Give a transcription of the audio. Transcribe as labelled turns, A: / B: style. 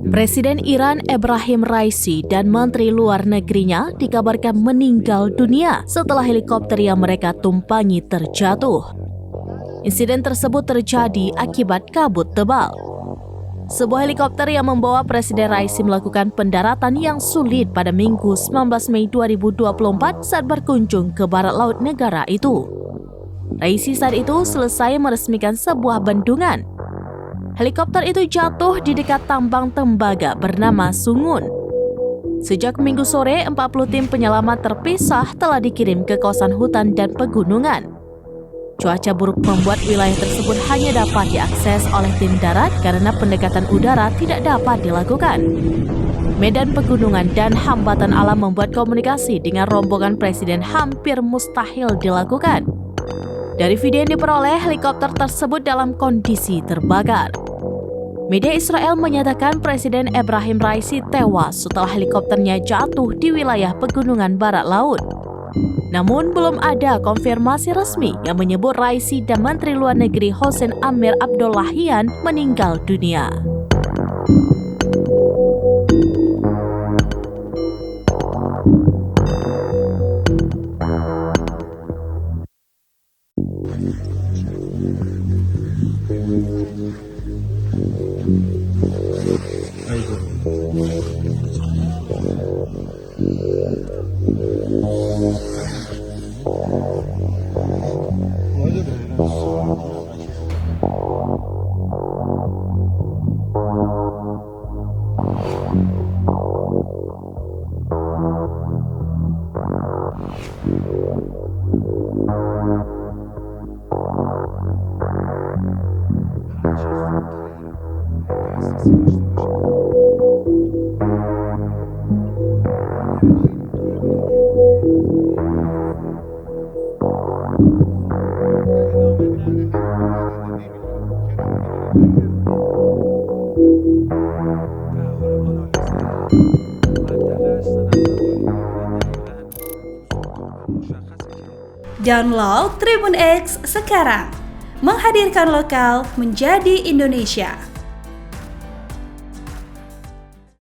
A: Presiden Iran Ebrahim Raisi dan Menteri Luar Negerinya dikabarkan meninggal dunia setelah helikopter yang mereka tumpangi terjatuh. Insiden tersebut terjadi akibat kabut tebal. Sebuah helikopter yang membawa Presiden Raisi melakukan pendaratan yang sulit pada Minggu 19 Mei 2024 saat berkunjung ke barat laut negara itu. Raisi saat itu selesai meresmikan sebuah bendungan. Helikopter itu jatuh di dekat tambang tembaga bernama Sungun. Sejak Minggu sore, 40 tim penyelamat terpisah telah dikirim ke kawasan hutan dan pegunungan. Cuaca buruk membuat wilayah tersebut hanya dapat diakses oleh tim darat karena pendekatan udara tidak dapat dilakukan. Medan pegunungan dan hambatan alam membuat komunikasi dengan rombongan presiden hampir mustahil dilakukan. Dari video yang diperoleh, helikopter tersebut dalam kondisi terbakar. Media Israel menyatakan Presiden Ebrahim Raisi tewas setelah helikopternya jatuh di wilayah pegunungan barat laut. Namun belum ada konfirmasi resmi yang menyebut Raisi dan Menteri Luar Negeri Hossein Amir Abdollahian meninggal dunia.
B: Download Tribun X sekarang, menghadirkan lokal menjadi Indonesia.